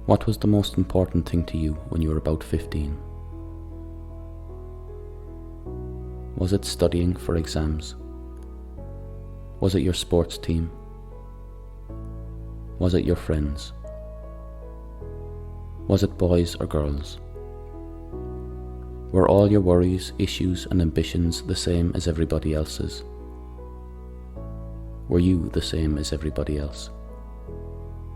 What was the most important thing to you when you were about 15? Was it studying for exams? Was it your sports team? Was it your friends? Was it boys or girls? Were all your worries, issues and ambitions the same as everybody else's? Were you the same as everybody else?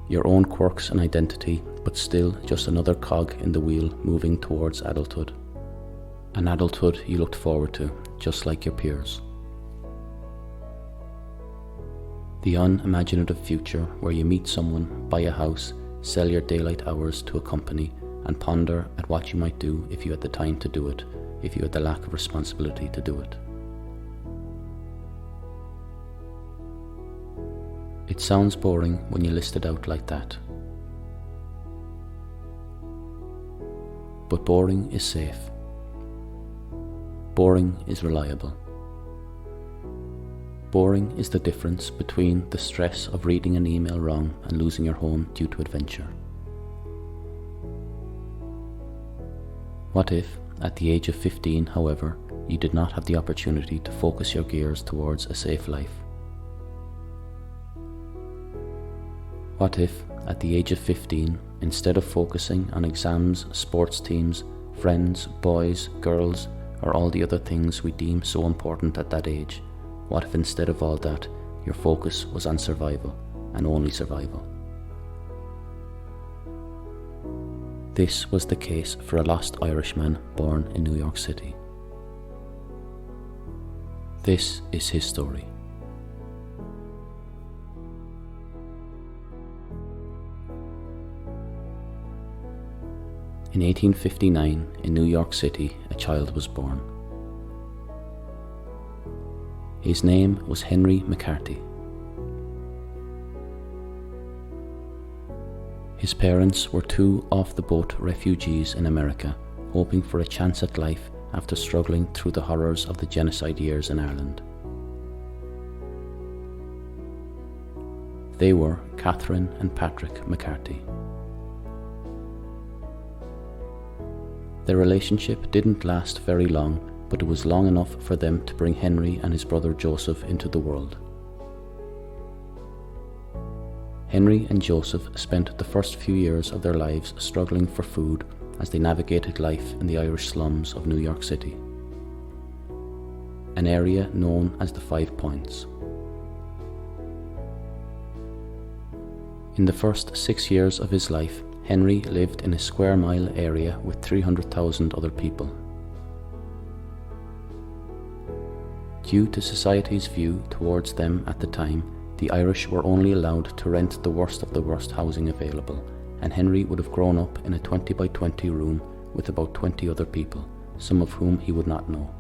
Your own quirks and identity, but still just another cog in the wheel moving towards adulthood. An adulthood you looked forward to, just like your peers. The unimaginative future where you meet someone, buy a house, sell your daylight hours to a company, and ponder at what you might do if you had the time to do it, if you had the lack of responsibility to do it. It sounds boring when you list it out like that. But boring is safe. Boring is reliable. Boring is the difference between the stress of reading an email wrong and losing your home due to adventure. What if, at the age of 15, however, you did not have the opportunity to focus your gears towards a safe life? What if, at the age of 15, instead of focusing on exams, sports teams, friends, boys, girls, or all the other things we deem so important at that age, what if instead of all that, your focus was on survival, and only survival? This was the case for a lost Irishman born in New York City. This is his story. In 1859, in New York City, a child was born. His name was Henry McCarthy. His parents were two off-the-boat refugees in America, hoping for a chance at life after struggling through the horrors of the genocide years in Ireland. They were Catherine and Patrick McCarthy. Their relationship didn't last very long, but it was long enough for them to bring Henry and his brother Joseph into the world. Henry and Joseph spent the first few years of their lives struggling for food as they navigated life in the Irish slums of New York City, an area known as the 5 Points. In the first 6 years of his life, Henry lived in a square-mile area with 300,000 other people. Due to society's view towards them at the time, the Irish were only allowed to rent the worst of the worst housing available, and Henry would have grown up in a 20 by 20 room with about 20 other people, some of whom he would not know.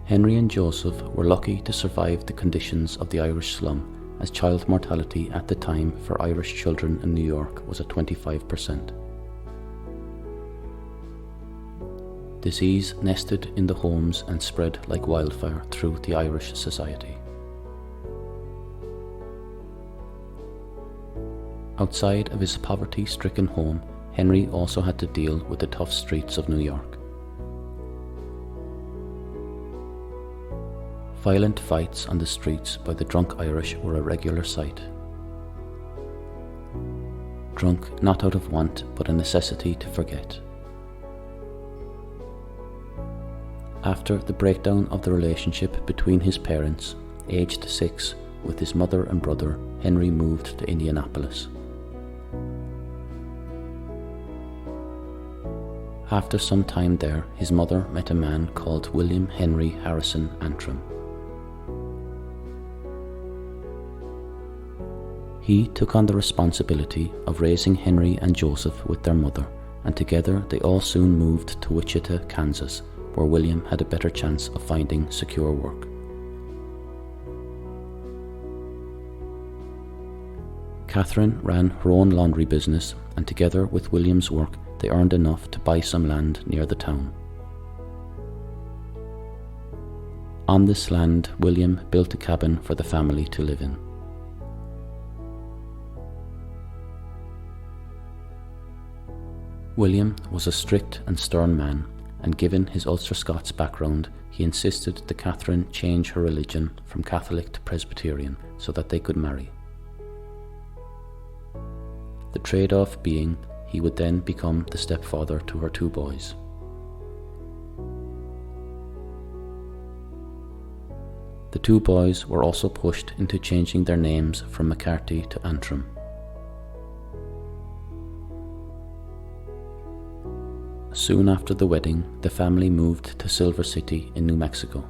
Henry and Joseph were lucky to survive the conditions of the Irish slum, as child mortality at the time for Irish children in New York was at 25%. Disease nested in the homes and spread like wildfire through the Irish society. Outside of his poverty-stricken home, Henry also had to deal with the tough streets of New York. Violent fights on the streets by the drunk Irish were a regular sight. Drunk not out of want, but a necessity to forget. After the breakdown of the relationship between his parents, aged 6, with his mother and brother, Henry moved to Indianapolis. After some time there, his mother met a man called William Henry Harrison Antrim. He took on the responsibility of raising Henry and Joseph with their mother, and together they all soon moved to Wichita, Kansas, where William had a better chance of finding secure work. Catherine ran her own laundry business, and together with William's work, they earned enough to buy some land near the town. On this land, William built a cabin for the family to live in. William was a strict and stern man, and given his Ulster Scots background, he insisted that Catherine change her religion from Catholic to Presbyterian so that they could marry. The trade-off being he would then become the stepfather to her 2 boys. The 2 boys were also pushed into changing their names from McCarthy to Antrim. Soon after the wedding, the family moved to Silver City in New Mexico.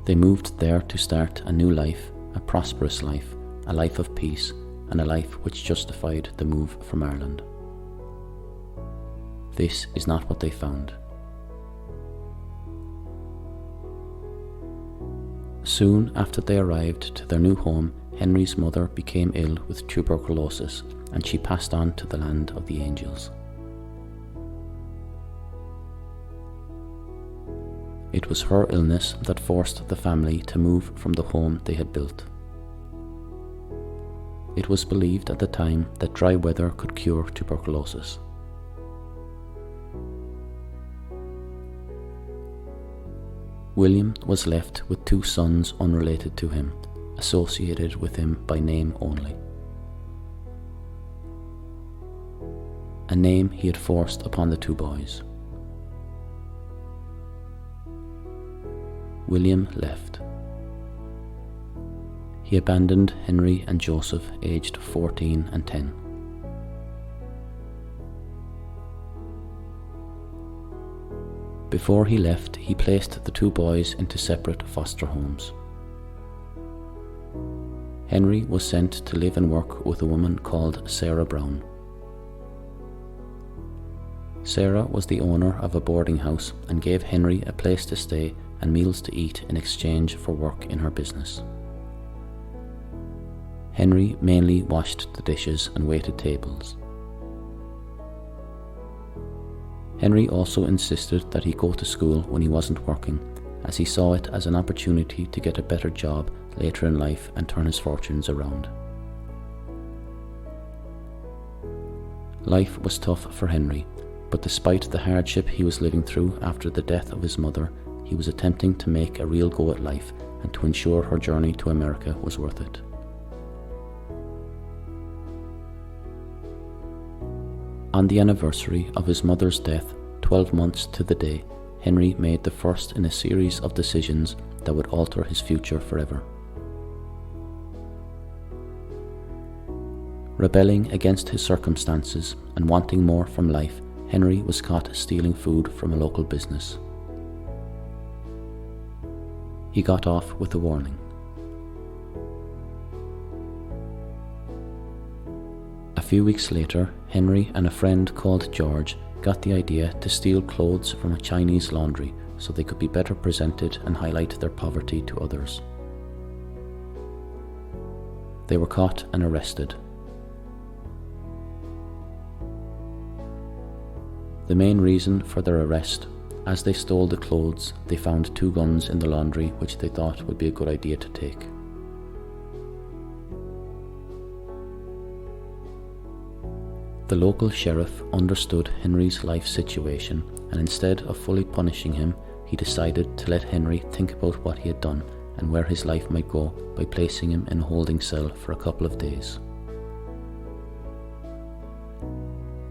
They moved there to start a new life, a prosperous life, a life of peace, and a life which justified the move from Ireland. This is not what they found. Soon after they arrived to their new home, Henry's mother became ill with tuberculosis, and she passed on to the land of the angels. It was her illness that forced the family to move from the home they had built. It was believed at the time that dry weather could cure tuberculosis. William was left with 2 sons unrelated to him, associated with him by name only. A name he had forced upon the 2 boys. William left. He abandoned Henry and Joseph, aged 14 and 10. Before he left, he placed the 2 boys into separate foster homes. Henry was sent to live and work with a woman called Sarah Brown. Sarah was the owner of a boarding house and gave Henry a place to stay and meals to eat in exchange for work in her business. Henry mainly washed the dishes and waited tables. Henry also insisted that he go to school when he wasn't working, as he saw it as an opportunity to get a better job later in life and turn his fortunes around. Life was tough for Henry, but despite the hardship he was living through after the death of his mother, he was attempting to make a real go at life and to ensure her journey to America was worth it. On the anniversary of his mother's death, 12 months to the day, Henry made the first in a series of decisions that would alter his future forever. Rebelling against his circumstances and wanting more from life, Henry was caught stealing food from a local business. He got off with a warning. A few weeks later, Henry and a friend called George got the idea to steal clothes from a Chinese laundry so they could be better presented and highlight their poverty to others. They were caught and arrested. The main reason for their arrest: as they stole the clothes, they found 2 guns in the laundry which they thought would be a good idea to take. The local sheriff understood Henry's life situation, and instead of fully punishing him, he decided to let Henry think about what he had done and where his life might go by placing him in a holding cell for a couple of days.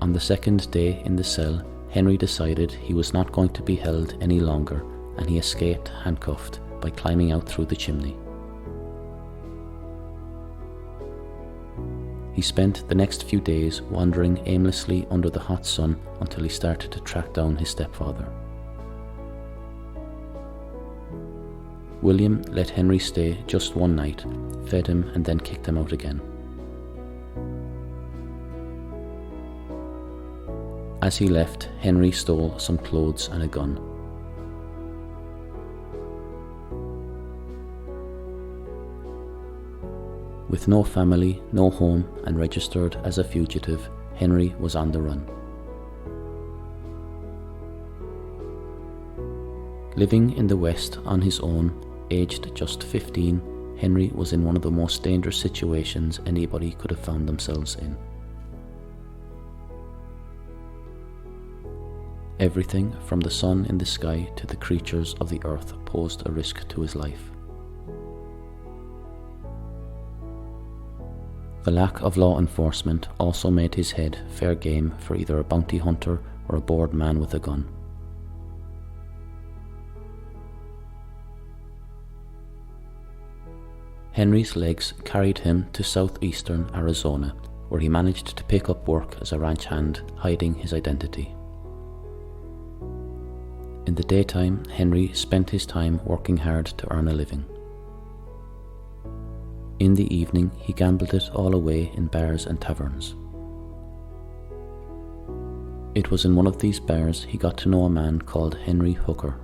On the 2nd day in the cell, Henry decided he was not going to be held any longer, and he escaped handcuffed by climbing out through the chimney. He spent the next few days wandering aimlessly under the hot sun until he started to track down his stepfather. William let Henry stay just one night, fed him and then kicked him out again. As he left, Henry stole some clothes and a gun. With no family, no home, and registered as a fugitive, Henry was on the run. Living in the West on his own, aged just 15, Henry was in one of the most dangerous situations anybody could have found themselves in. Everything from the sun in the sky to the creatures of the earth posed a risk to his life. The lack of law enforcement also made his head fair game for either a bounty hunter or a bored man with a gun. Henry's legs carried him to southeastern Arizona, where he managed to pick up work as a ranch hand, hiding his identity. In the daytime, Henry spent his time working hard to earn a living. In the evening, he gambled it all away in bars and taverns. It was in one of these bars he got to know a man called Henry Hooker.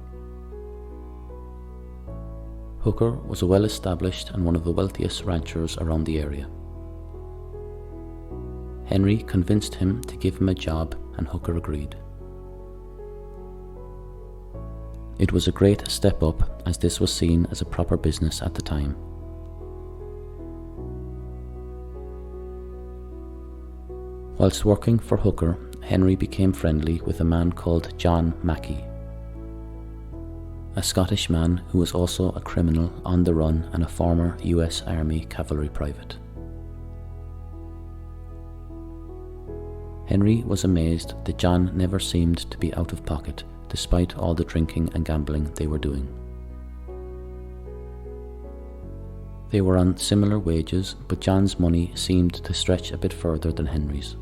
Hooker was a well-established and one of the wealthiest ranchers around the area. Henry convinced him to give him a job, and Hooker agreed. It was a great step up, as this was seen as a proper business at the time. Whilst working for Hooker, Henry became friendly with a man called John Mackey, a Scottish man who was also a criminal on the run and a former US Army cavalry private. Henry was amazed that John never seemed to be out of pocket, despite all the drinking and gambling they were doing. They were on similar wages, but John's money seemed to stretch a bit further than Henry's.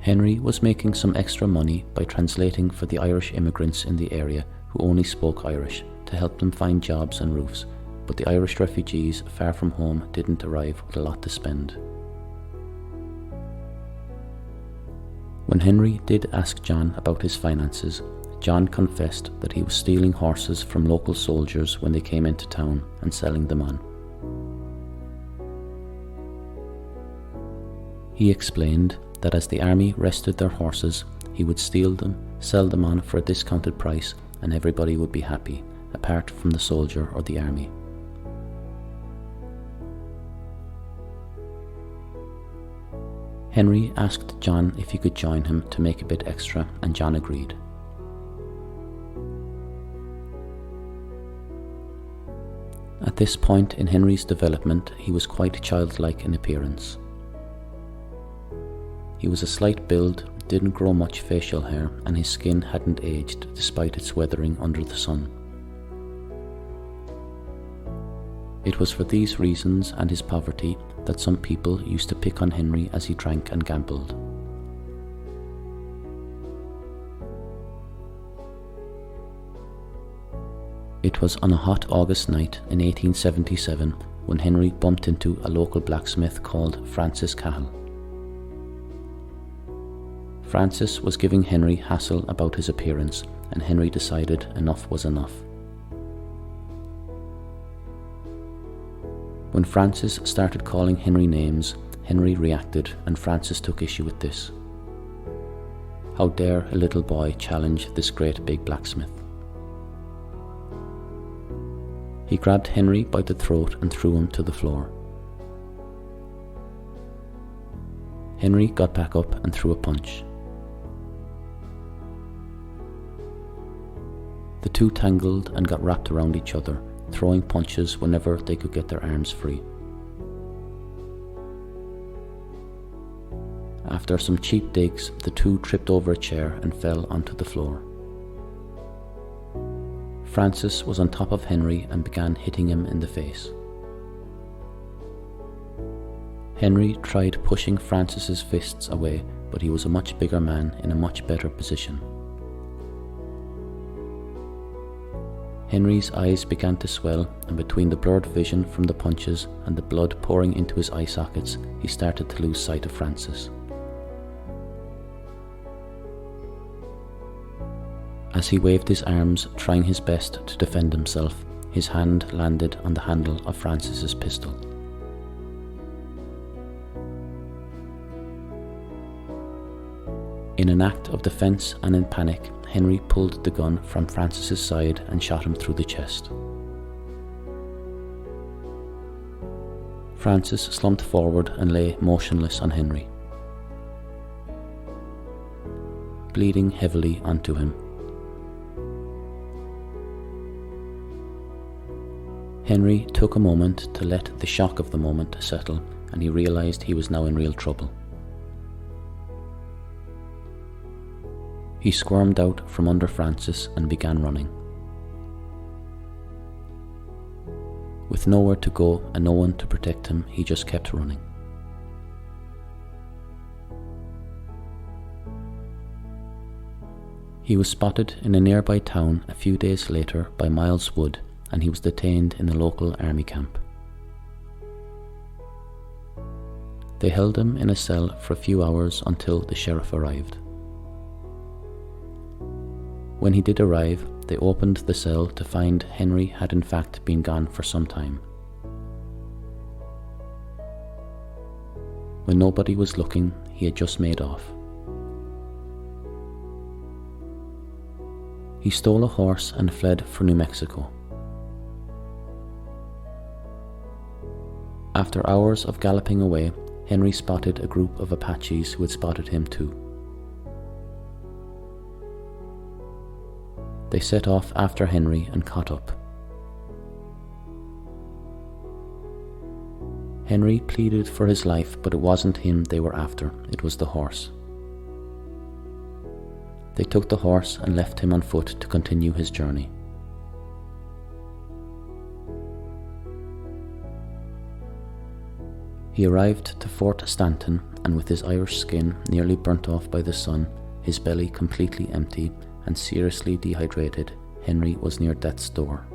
Henry was making some extra money by translating for the Irish immigrants in the area who only spoke Irish to help them find jobs and roofs, but the Irish refugees far from home didn't arrive with a lot to spend. When Henry did ask John about his finances, John confessed that he was stealing horses from local soldiers when they came into town and selling them on. He explained that as the army rested their horses, he would steal them, sell them on for a discounted price, and everybody would be happy, apart from the soldier or the army. Henry asked John if he could join him to make a bit extra, and John agreed. At this point in Henry's development, he was quite childlike in appearance. He was a slight build, didn't grow much facial hair, and his skin hadn't aged despite its weathering under the sun. It was for these reasons and his poverty that some people used to pick on Henry as he drank and gambled. It was on a hot August night in 1877 when Henry bumped into a local blacksmith called Francis Cahill. Francis was giving Henry hassle about his appearance, and Henry decided enough was enough. When Francis started calling Henry names, Henry reacted, and Francis took issue with this. How dare a little boy challenge this great big blacksmith? He grabbed Henry by the throat and threw him to the floor. Henry got back up and threw a punch. The two tangled and got wrapped around each other, throwing punches whenever they could get their arms free. After some cheap digs, the two tripped over a chair and fell onto the floor. Francis was on top of Henry and began hitting him in the face. Henry tried pushing Francis's fists away, but he was a much bigger man in a much better position. Henry's eyes began to swell, and between the blurred vision from the punches and the blood pouring into his eye sockets, he started to lose sight of Francis. As he waved his arms, trying his best to defend himself, his hand landed on the handle of Francis's pistol. In an act of defence and in panic, Henry pulled the gun from Francis's side and shot him through the chest. Francis slumped forward and lay motionless on Henry, bleeding heavily onto him. Henry took a moment to let the shock of the moment settle, and he realised he was now in real trouble. He squirmed out from under Francis and began running. With nowhere to go and no one to protect him, he just kept running. He was spotted in a nearby town a few days later by Miles Wood, and he was detained in the local army camp. They held him in a cell for a few hours until the sheriff arrived. When he did arrive, they opened the cell to find Henry had in fact been gone for some time. When nobody was looking, he had just made off. He stole a horse and fled for New Mexico. After hours of galloping away, Henry spotted a group of Apaches who had spotted him too. They set off after Henry and caught up. Henry pleaded for his life, but it wasn't him they were after, it was the horse. They took the horse and left him on foot to continue his journey. He arrived to Fort Stanton, and with his Irish skin nearly burnt off by the sun, his belly completely empty, and seriously dehydrated, Henry was near death's door.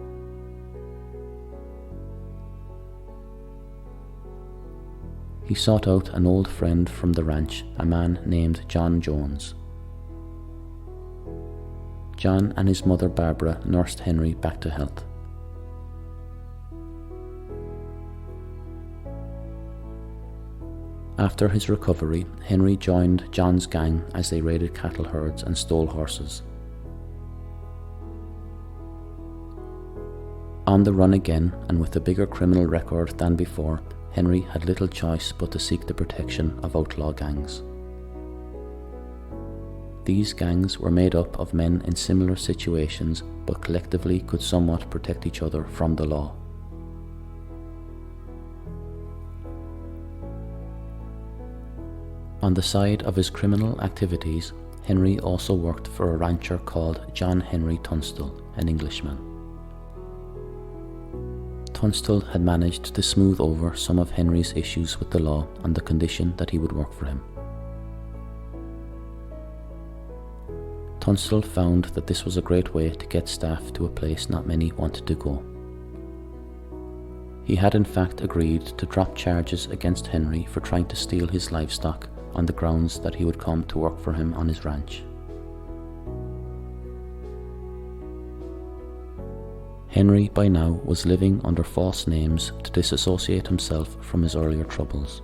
He sought out an old friend from the ranch, a man named John Jones. John and his mother Barbara nursed Henry back to health. After his recovery, Henry joined John's gang as they raided cattle herds and stole horses. On the run again, and with a bigger criminal record than before, Henry had little choice but to seek the protection of outlaw gangs. These gangs were made up of men in similar situations, but collectively could somewhat protect each other from the law. On the side of his criminal activities, Henry also worked for a rancher called John Henry Tunstall, an Englishman. Tunstall had managed to smooth over some of Henry's issues with the law on the condition that he would work for him. Tunstall found that this was a great way to get staff to a place not many wanted to go. He had in fact agreed to drop charges against Henry for trying to steal his livestock on the grounds that he would come to work for him on his ranch. Henry by now was living under false names to disassociate himself from his earlier troubles.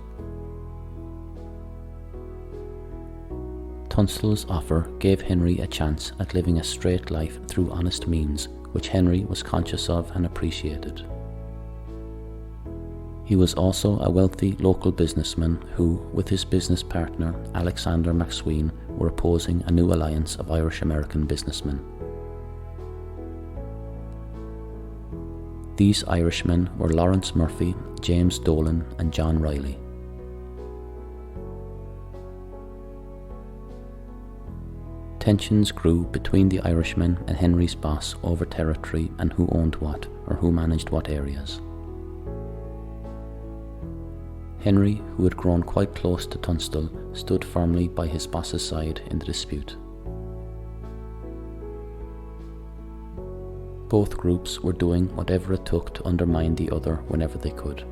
Tunstall's offer gave Henry a chance at living a straight life through honest means, which Henry was conscious of and appreciated. He was also a wealthy local businessman who, with his business partner Alexander McSween, were opposing a new alliance of Irish-American businessmen. These Irishmen were Lawrence Murphy, James Dolan and John Riley. Tensions grew between the Irishmen and Henry's boss over territory and who owned what, or who managed what areas. Henry, who had grown quite close to Tunstall, stood firmly by his boss's side in the dispute. Both groups were doing whatever it took to undermine the other whenever they could.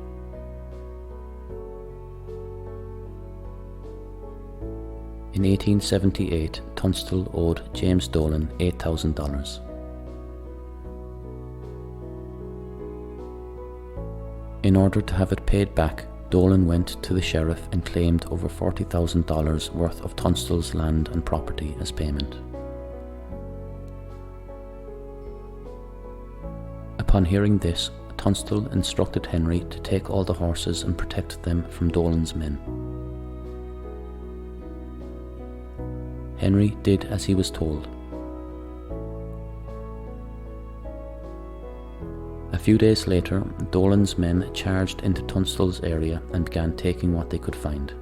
In 1878, Tunstall owed James Dolan $8,000. In order to have it paid back, Dolan went to the sheriff and claimed over $40,000 worth of Tunstall's land and property as payment. Upon hearing this, Tunstall instructed Henry to take all the horses and protect them from Dolan's men. Henry did as he was told. A few days later, Dolan's men charged into Tunstall's area and began taking what they could find.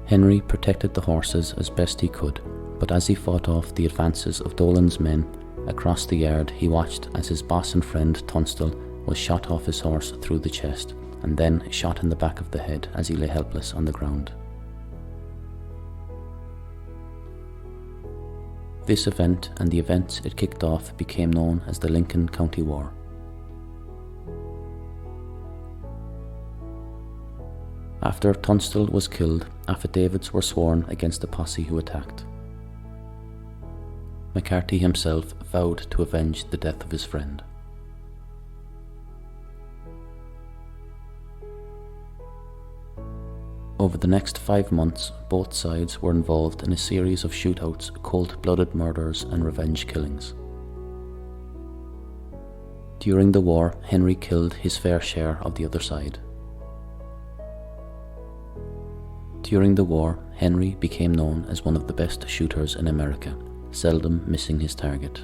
Henry protected the horses as best he could, but as he fought off the advances of Dolan's men across the yard, he watched as his boss and friend Tunstall was shot off his horse through the chest and then shot in the back of the head as he lay helpless on the ground. This event and the events it kicked off became known as the Lincoln County War. After Tunstall was killed, affidavits were sworn against the posse who attacked. McCarthy himself vowed to avenge the death of his friend. Over the next 5 months, both sides were involved in a series of shootouts, cold-blooded murders and revenge killings. During the war, Henry killed his fair share of the other side. During the war, Henry became known as one of the best shooters in America, seldom missing his target.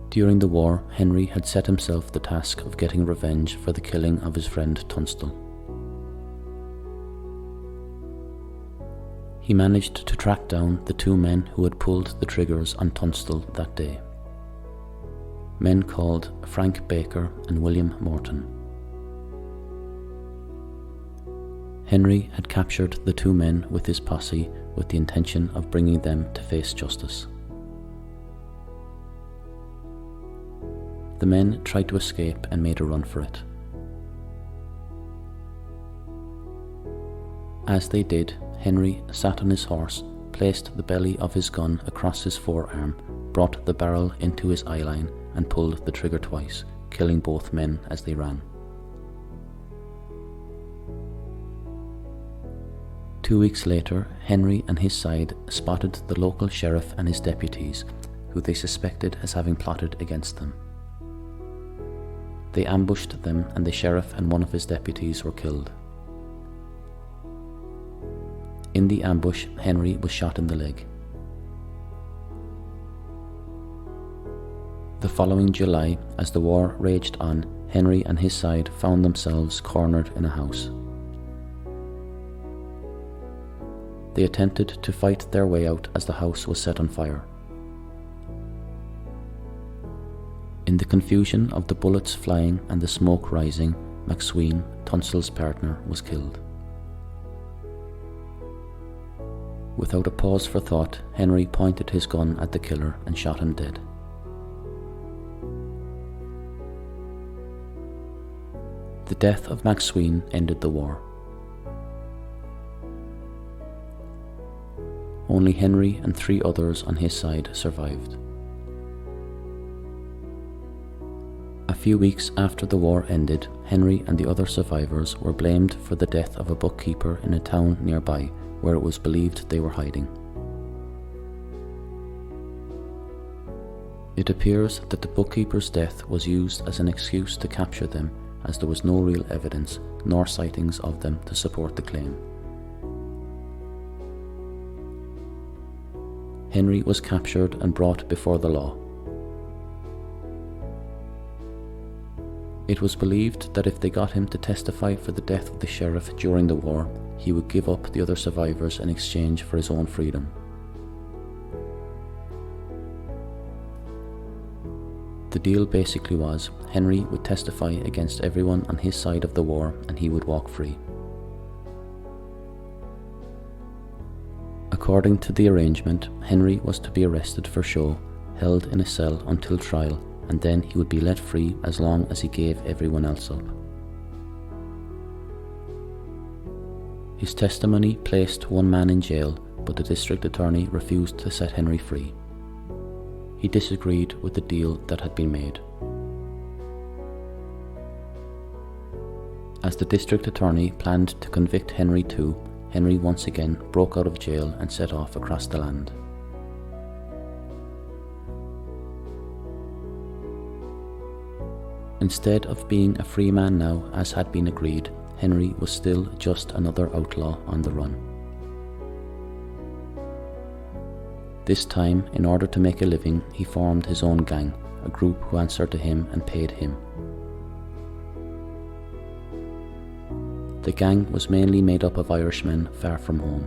During the war, Henry had set himself the task of getting revenge for the killing of his friend Tunstall. He managed to track down the 2 men who had pulled the triggers on Tunstall that day. Men called Frank Baker and William Morton. Henry had captured the 2 men with his posse with the intention of bringing them to face justice. The men tried to escape and made a run for it. As they did, Henry sat on his horse, placed the belly of his gun across his forearm, brought the barrel into his eyeline and pulled the trigger twice, killing both men as they ran. 2 weeks later, Henry and his side spotted the local sheriff and his deputies, who they suspected as having plotted against them. They ambushed them and the sheriff and one of his deputies were killed. In the ambush, Henry was shot in the leg. The following July, as the war raged on, Henry and his side found themselves cornered in a house. They attempted to fight their way out as the house was set on fire. In the confusion of the bullets flying and the smoke rising, McSween, Tunstall's partner, was killed. Without a pause for thought, Henry pointed his gun at the killer and shot him dead. The death of McSween ended the war. Only Henry and 3 others on his side survived. A few weeks after the war ended, Henry and the other survivors were blamed for the death of a bookkeeper in a town nearby where it was believed they were hiding. It appears that the bookkeeper's death was used as an excuse to capture them, as there was no real evidence nor sightings of them to support the claim. Henry was captured and brought before the law. It was believed that if they got him to testify for the death of the sheriff during the war, he would give up the other survivors in exchange for his own freedom. The deal basically was, Henry would testify against everyone on his side of the war and he would walk free. According to the arrangement, Henry was to be arrested for show, held in a cell until trial, and then he would be let free as long as he gave everyone else up. His testimony placed one man in jail, but the district attorney refused to set Henry free. He disagreed with the deal that had been made. As the district attorney planned to convict Henry too, Henry once again broke out of jail and set off across the land. Instead of being a free man now, as had been agreed, Henry was still just another outlaw on the run. This time, in order to make a living, he formed his own gang, a group who answered to him and paid him. The gang was mainly made up of Irishmen far from home.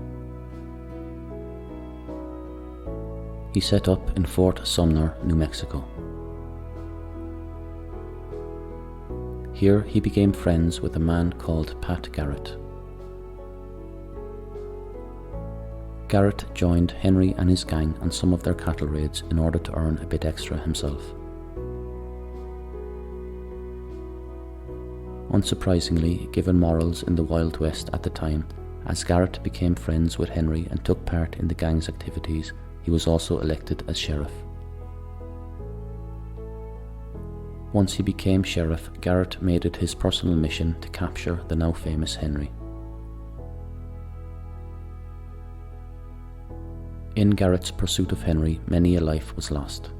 He set up in Fort Sumner, New Mexico. Here he became friends with a man called Pat Garrett. Garrett joined Henry and his gang on some of their cattle raids in order to earn a bit extra himself. Unsurprisingly, given morals in the Wild West at the time, as Garrett became friends with Henry and took part in the gang's activities, he was also elected as sheriff. Once he became sheriff, Garrett made it his personal mission to capture the now famous Henry. In Garrett's pursuit of Henry, many a life was lost.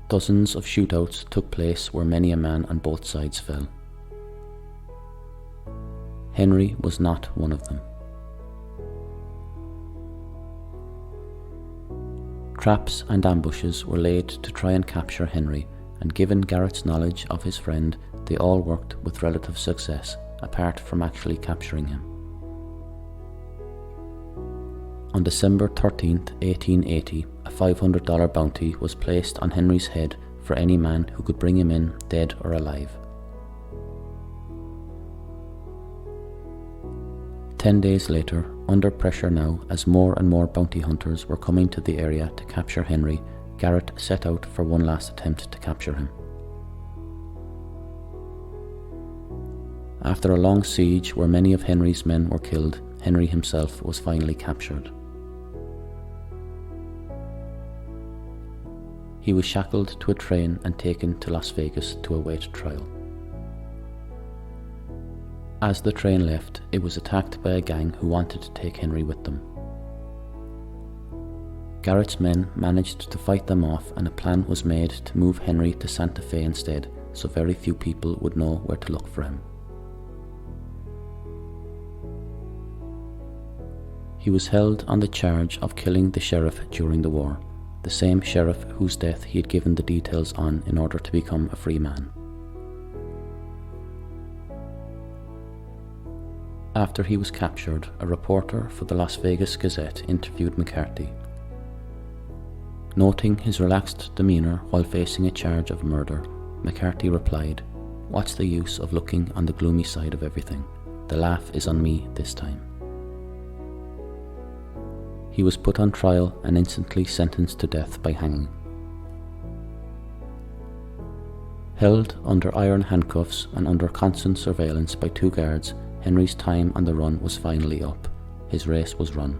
Dozens of shootouts took place where many a man on both sides fell. Henry was not one of them. Traps and ambushes were laid to try and capture Henry, and given Garrett's knowledge of his friend, they all worked with relative success, apart from actually capturing him. On December 13, 1880, a $500 bounty was placed on Henry's head for any man who could bring him in, dead or alive. 10 days later, under pressure now as more and more bounty hunters were coming to the area to capture Henry, Garrett set out for one last attempt to capture him. After a long siege where many of Henry's men were killed, Henry himself was finally captured. He was shackled to a train and taken to Las Vegas to await trial. As the train left, it was attacked by a gang who wanted to take Henry with them. Garrett's men managed to fight them off, and a plan was made to move Henry to Santa Fe instead, so very few people would know where to look for him. He was held on the charge of killing the sheriff during the war, the same sheriff whose death he had given the details on in order to become a free man. After he was captured, a reporter for the Las Vegas Gazette interviewed McCarthy. Noting his relaxed demeanour while facing a charge of murder, McCarthy replied, "What's the use of looking on the gloomy side of everything? The laugh is on me this time." He was put on trial and instantly sentenced to death by hanging. Held under iron handcuffs and under constant surveillance by 2 guards, Henry's time on the run was finally up. His race was run.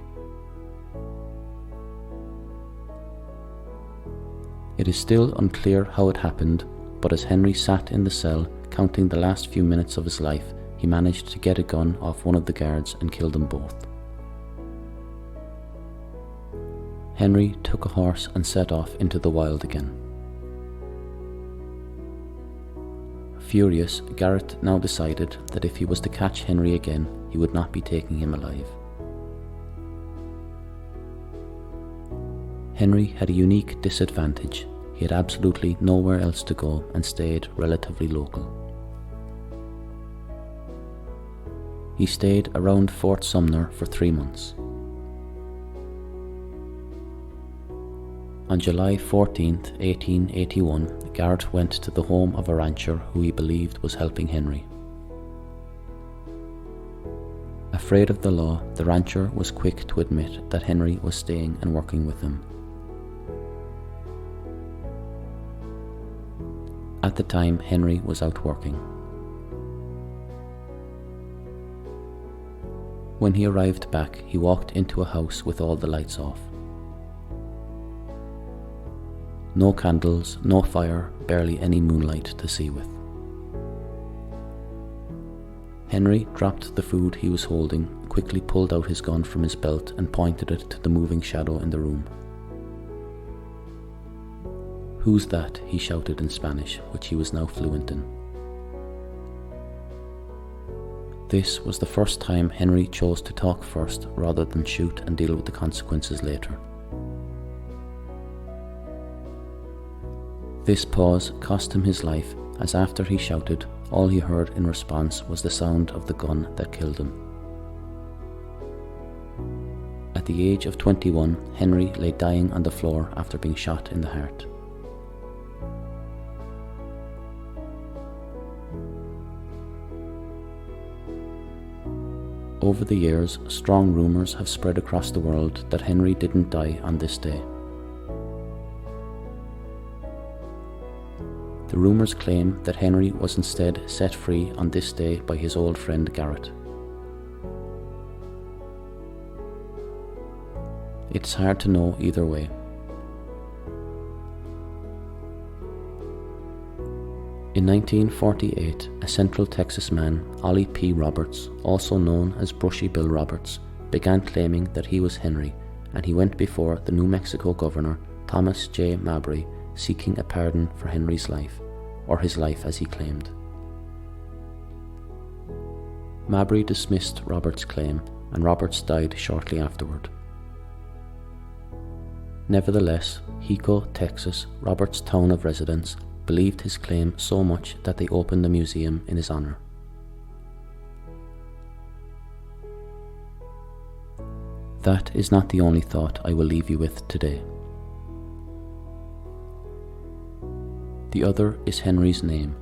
It is still unclear how it happened, but as Henry sat in the cell counting the last few minutes of his life, he managed to get a gun off one of the guards and kill them both. Henry took a horse and set off into the wild again. Furious, Garrett now decided that if he was to catch Henry again, he would not be taking him alive. Henry had a unique disadvantage. He had absolutely nowhere else to go and stayed relatively local. He stayed around Fort Sumner for 3 months. On July 14, 1881, Garrett went to the home of a rancher who he believed was helping Henry. Afraid of the law, the rancher was quick to admit that Henry was staying and working with him. At the time, Henry was out working. When he arrived back, he walked into a house with all the lights off. No candles, no fire, barely any moonlight to see with. Henry dropped the food he was holding, quickly pulled out his gun from his belt and pointed it to the moving shadow in the room. "Who's that?" he shouted in Spanish, which he was now fluent in. This was the first time Henry chose to talk first rather than shoot and deal with the consequences later. This pause cost him his life, as after he shouted, all he heard in response was the sound of the gun that killed him. At the age of 21, Henry lay dying on the floor after being shot in the heart. Over the years, strong rumours have spread across the world that Henry didn't die on this day. The rumours claim that Henry was instead set free on this day by his old friend Garrett. It's hard to know either way. In 1948, a Central Texas man, Ollie P. Roberts, also known as Brushy Bill Roberts, began claiming that he was Henry, and he went before the New Mexico governor, Thomas J. Mabry, seeking a pardon for Henry's life, or his life as he claimed. Mabry dismissed Roberts' claim, and Roberts died shortly afterward. Nevertheless, Hico, Texas, Roberts' town of residence, believed his claim so much that they opened a museum in his honor. That is not the only thought I will leave you with today. The other is Henry's name.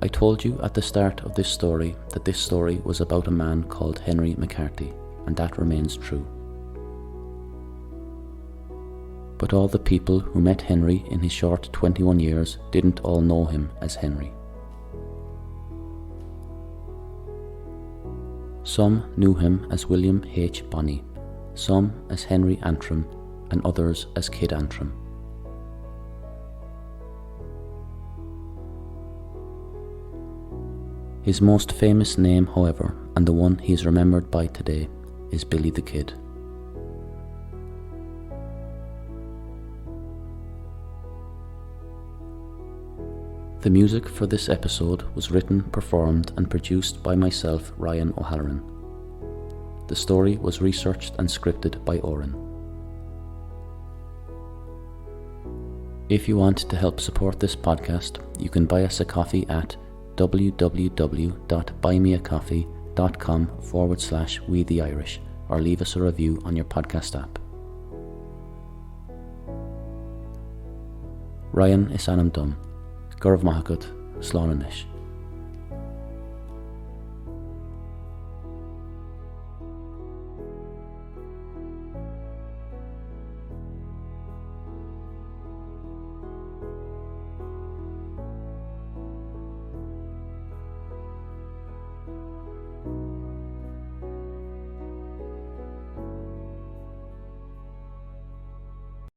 I told you at the start of this story that this story was about a man called Henry McCarthy, and that remains true. But all the people who met Henry in his short 21 years didn't all know him as Henry. Some knew him as William H. Bonney, some as Henry Antrim, and others as Kid Antrim. His most famous name, however, and the one he is remembered by today, is Billy the Kid. The music for this episode was written, performed, and produced by myself, Ryan O'Halloran. The story was researched and scripted by Oren. If you want to help support this podcast, you can buy us a coffee at www.buymeacoffee.com/WeTheIrish or leave us a review on your podcast app. Ryan is Anam Dum. Gurv Mahakat, Slánanish.